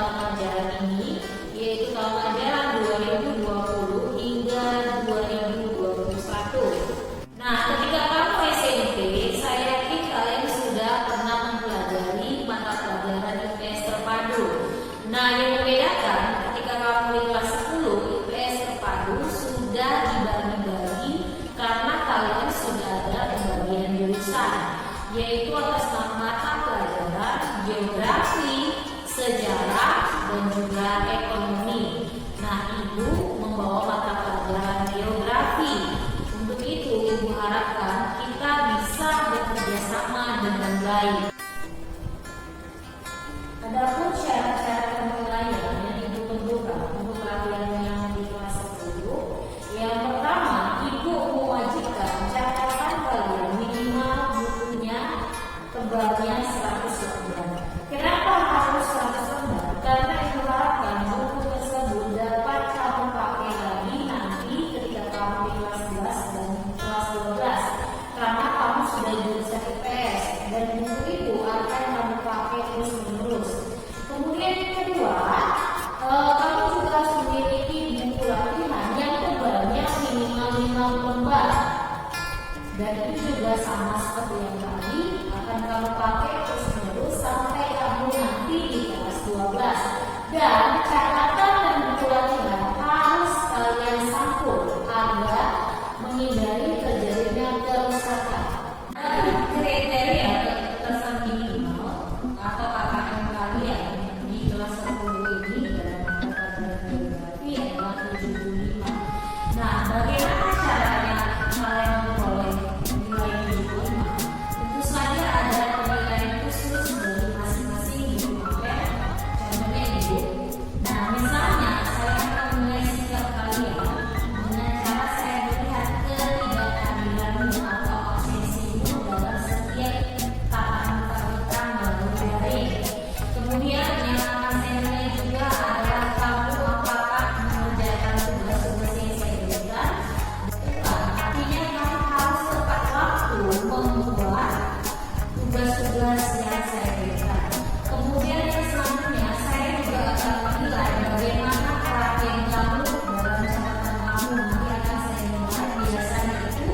tahun ajaran ini, yaitu tahun ajaran 2020 hingga 2021. Nah, ketika kamu SMP, saya yakin kalian sudah pernah mempelajari mata pelajaran IPS terpadu. Nah, yang membedakan ketika kamu di kelas 10, IPS terpadu sudah dibagi-bagi karena kalian sudah ada pembagian jurusan, yaitu atas nama mata pelajaran geografi, sejarah, dan juga ekonomi. Nah, Ibu membawa mata pelajaran geografi. Untuk itu, Ibu harapkan kita bisa bekerja sama dengan baik. Adapun syarat-syarat penilaian yang Ibu tentukan untuk kalian yang di kelas 10, yang pertama, Ibu mewajibkan catatan kalian minimal bukunya tebalnya 100 lembar. Kenapa harus 100 lembar? Karena Ibu harapkan buku tersebut dapat kamu pakai lagi nanti ketika kamu di kelas 11 dan kelas 12, karena kamu sudah jurusan IPS dan buku itu akan kamu pakai terus menerus. Kemudian yang kedua, kamu juga harus memiliki buku latihan yang tebalnya minimal 5 lembar, dan itu juga sama seperti yang tadi akan kamu pakai terus menerus sampai kamu nanti di kelas 12. Dan catatan dan buku latihan harus kalian sampul agar menghindari terjadinya kerusakan. Kriteria ketersediaan minimal atau KKM kalian di kelas 10 ini dalam mata pelajaran geografi adalah 75. Nah, bagaimana caranya kalian memperoleh nilai 75? Tentu saja ada penilaian khusus dari masing-masing guru mapel. Contohnya Ibu. Nah, misalnya saya akan menilai sikap kalian dengan cara saya melihat ketidakadilanmu atau absensimu dalam setiap tatap muka kita melalui daring. Kemudian yang akan saya nilai juga adalah kamu apakah mengerjakan tugas-tugas yang saya berikan. Artinya kamu harus tepat waktu membuat tugas-tugas yang saya berikan. Kemudian yang selanjutnya saya juga akan menilai bagaimana perhatian kamu dalam catatan kamu. Nanti akan saya nilai, biasanya itu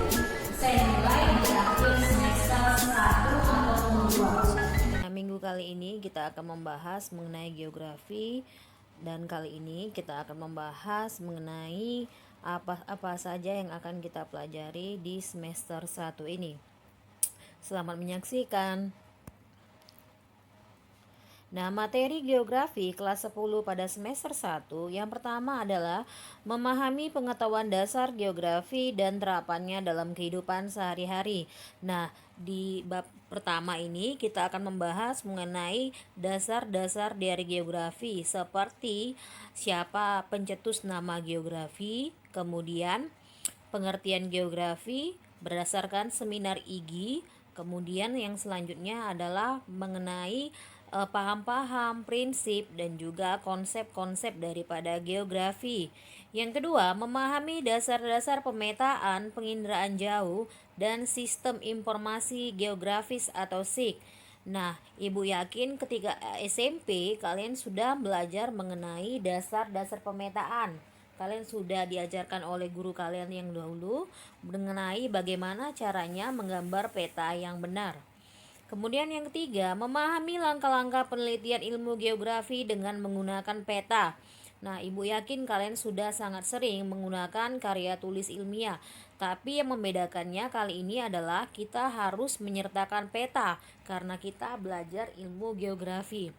saya nilai di akhir semester 1 ataupun 2. Nah, minggu kali ini kita akan membahas mengenai geografi, dan kali ini kita akan membahas mengenai apa saja yang akan kita pelajari di semester 1 ini. Selamat menyaksikan. Nah, materi geografi kelas 10 pada semester 1 yang pertama adalah memahami pengetahuan dasar geografi dan terapannya dalam kehidupan sehari-hari. Nah, di bab pertama ini kita akan membahas mengenai dasar-dasar dari geografi, seperti siapa pencetus nama geografi, kemudian pengertian geografi berdasarkan seminar IGI. Kemudian yang selanjutnya adalah mengenai paham-paham, prinsip, dan juga konsep-konsep daripada geografi. Yang kedua, memahami dasar-dasar pemetaan, penginderaan jauh, dan sistem informasi geografis atau SIG. Nah, Ibu yakin ketika SMP kalian sudah belajar mengenai dasar-dasar pemetaan. Kalian sudah diajarkan oleh guru kalian yang dahulu mengenai bagaimana caranya menggambar peta yang benar. Kemudian yang ketiga, memahami langkah-langkah penelitian ilmu geografi dengan menggunakan peta. Nah, Ibu yakin kalian sudah sangat sering menggunakan karya tulis ilmiah. Tapi yang membedakannya kali ini adalah kita harus menyertakan peta karena kita belajar ilmu geografi.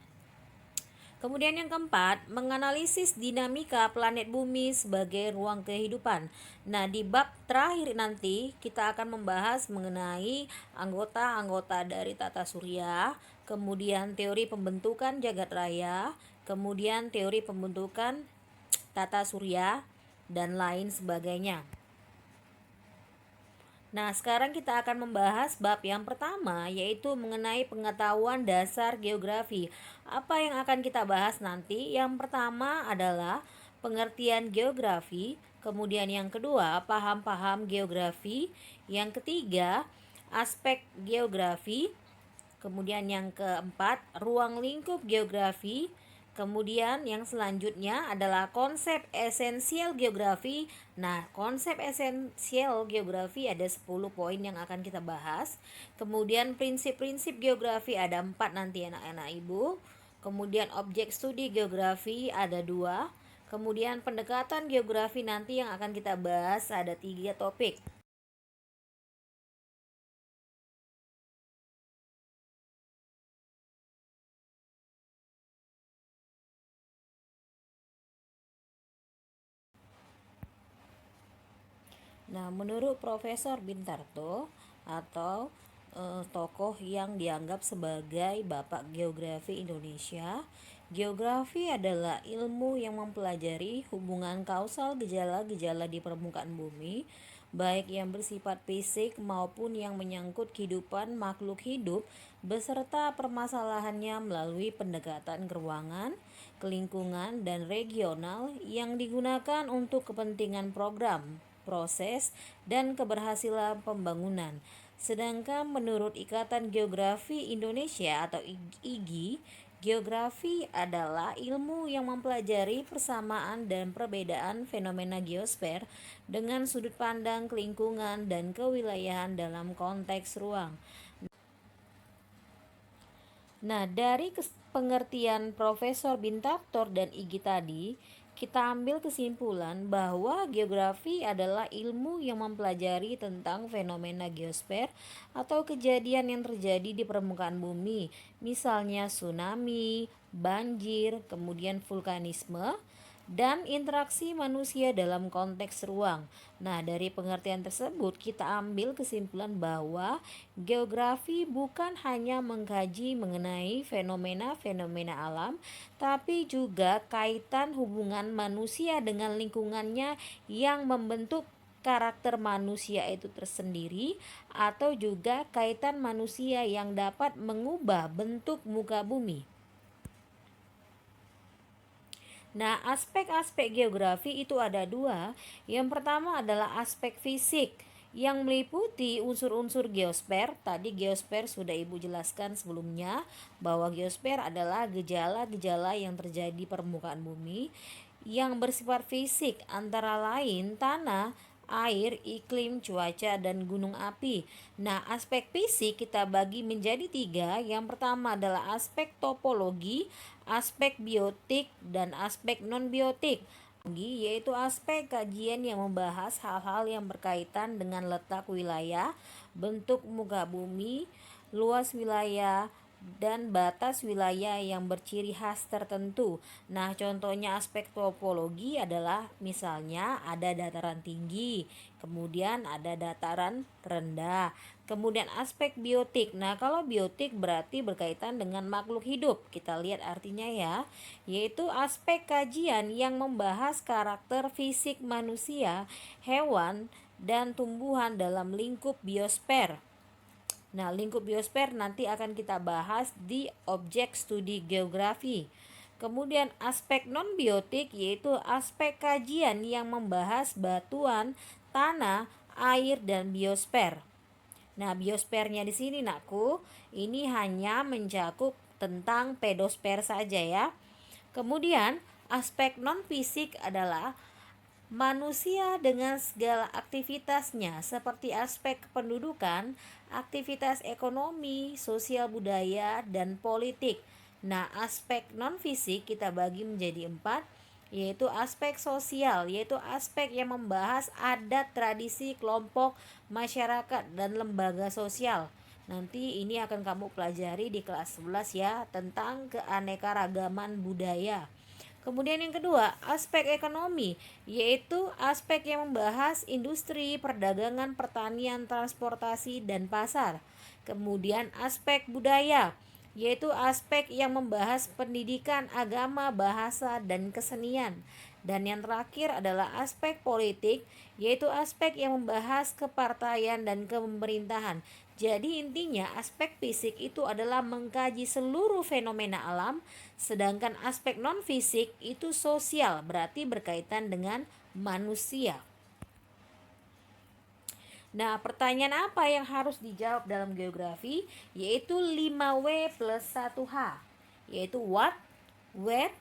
Kemudian yang keempat, menganalisis dinamika planet bumi sebagai ruang kehidupan. Nah, di bab terakhir nanti kita akan membahas mengenai anggota-anggota dari tata surya, kemudian teori pembentukan jagat raya, kemudian teori pembentukan tata surya, dan lain sebagainya. Nah, sekarang kita akan membahas bab yang pertama, yaitu mengenai pengetahuan dasar geografi. Apa yang akan kita bahas nanti? Yang pertama adalah pengertian geografi, kemudian yang kedua, paham-paham geografi, yang ketiga, aspek geografi, kemudian yang keempat, ruang lingkup geografi, Kemudian yang selanjutnya adalah konsep esensial geografi. Nah, konsep esensial geografi ada 10 poin yang akan kita bahas. Kemudian prinsip-prinsip geografi ada 4 nanti anak-anak Ibu. Kemudian objek studi geografi ada 2. Kemudian pendekatan geografi nanti yang akan kita bahas ada 3 topik. Nah, menurut Profesor Bintarto atau tokoh yang dianggap sebagai bapak geografi Indonesia, geografi adalah ilmu yang mempelajari hubungan kausal gejala-gejala di permukaan bumi, baik yang bersifat fisik maupun yang menyangkut kehidupan makhluk hidup beserta permasalahannya melalui pendekatan keruangan, kelingkungan, dan regional yang digunakan untuk kepentingan program, proses, dan keberhasilan pembangunan. Sedangkan menurut Ikatan Geografi Indonesia atau IGI, geografi adalah ilmu yang mempelajari persamaan dan perbedaan fenomena geosfer dengan sudut pandang kelingkungan dan kewilayahan dalam konteks ruang. Nah, dari pengertian Profesor Bintarto dan IGI tadi, kita ambil kesimpulan bahwa geografi adalah ilmu yang mempelajari tentang fenomena geosfer atau kejadian yang terjadi di permukaan bumi, misalnya tsunami, banjir, kemudian vulkanisme, dan interaksi manusia dalam konteks ruang. Nah, dari pengertian tersebut kita ambil kesimpulan bahwa geografi bukan hanya mengkaji mengenai fenomena-fenomena alam, tapi juga kaitan hubungan manusia dengan lingkungannya yang membentuk karakter manusia itu tersendiri, atau juga kaitan manusia yang dapat mengubah bentuk muka bumi. Nah, aspek-aspek geografi itu ada 2. Yang pertama adalah aspek fisik yang meliputi unsur-unsur geosfer. Tadi geosfer sudah Ibu jelaskan sebelumnya bahwa geosfer adalah gejala-gejala yang terjadi permukaan bumi yang bersifat fisik, antara lain tanah, air, iklim, cuaca, dan gunung api. Nah, aspek fisik kita bagi menjadi 3. Yang pertama adalah aspek topologi, aspek biotik, dan aspek non-biotik, yaitu aspek kajian yang membahas hal-hal yang berkaitan dengan letak wilayah, bentuk muka bumi, luas wilayah, dan batas wilayah yang berciri khas tertentu. Nah, contohnya aspek topologi adalah misalnya ada dataran tinggi, kemudian ada dataran rendah. Kemudian aspek biotik. Nah, kalau biotik berarti berkaitan dengan makhluk hidup. Kita lihat artinya ya, yaitu aspek kajian yang membahas karakter fisik manusia, hewan, dan tumbuhan dalam lingkup biosfer. Nah, lingkup biosfer nanti akan kita bahas di objek studi geografi. Kemudian aspek non-biotik yaitu aspek kajian yang membahas batuan, tanah, air, dan biosfer. Nah, biosfernya di sini nakku, ini hanya mencakup tentang pedosfer saja ya. Kemudian aspek non-fisik adalah manusia dengan segala aktivitasnya seperti aspek kependudukan, aktivitas ekonomi, sosial budaya, dan politik. Nah, aspek non-fisik kita bagi menjadi 4, yaitu aspek sosial, yaitu aspek yang membahas adat, tradisi, kelompok, masyarakat, dan lembaga sosial. Nanti ini akan kamu pelajari di kelas 11 ya, tentang keanekaragaman budaya. Kemudian yang kedua, aspek ekonomi, yaitu aspek yang membahas industri, perdagangan, pertanian, transportasi, dan pasar. Kemudian aspek budaya, yaitu aspek yang membahas pendidikan, agama, bahasa, dan kesenian. Dan yang terakhir adalah aspek politik, yaitu aspek yang membahas kepartaian dan pemerintahan. Jadi intinya aspek fisik itu adalah mengkaji seluruh fenomena alam, sedangkan aspek non-fisik itu sosial, berarti berkaitan dengan manusia. Nah, pertanyaan apa yang harus dijawab dalam geografi? Yaitu 5W plus 1H, yaitu what, where,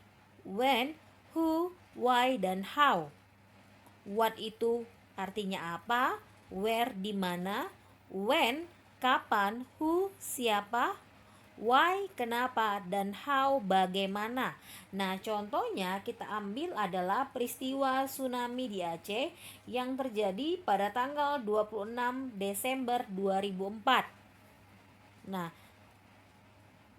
when, who, why, dan how. What itu artinya apa? Where di mana? When kapan? Who siapa? Why kenapa? Dan how bagaimana. Nah, contohnya kita ambil adalah peristiwa tsunami di Aceh yang terjadi pada tanggal 26 Desember 2004. Nah,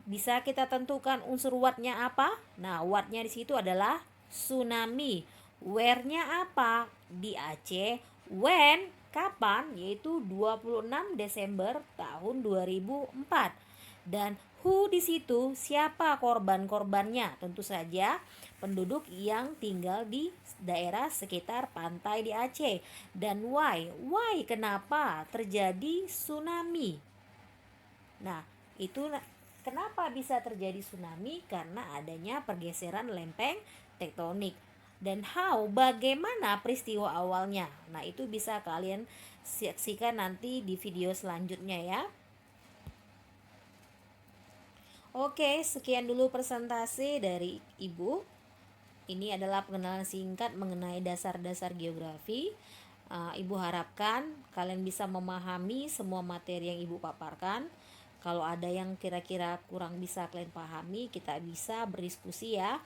bisa kita tentukan unsur what-nya apa? Nah, what-nya di situ adalah tsunami. Where-nya apa? Di Aceh. When kapan? Yaitu 26 Desember tahun 2004. Dan who di situ siapa korban-korbannya? Tentu saja penduduk yang tinggal di daerah sekitar pantai di Aceh. Dan why? Why kenapa terjadi tsunami? Nah, itu kenapa bisa terjadi tsunami? Karena adanya pergeseran lempeng tektonik. Dan how, bagaimana peristiwa awalnya? Nah, itu bisa kalian saksikan nanti di video selanjutnya ya. Oke, sekian dulu presentasi dari Ibu. Ini adalah pengenalan singkat mengenai dasar-dasar geografi. Ibu harapkan kalian bisa memahami semua materi yang Ibu paparkan. Kalau ada yang kira-kira kurang bisa kalian pahami, kita bisa berdiskusi ya.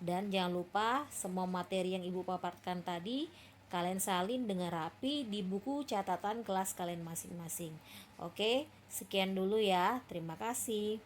Dan jangan lupa semua materi yang Ibu paparkan tadi kalian salin dengan rapi di buku catatan kelas kalian masing-masing. Oke, sekian dulu ya. Terima kasih.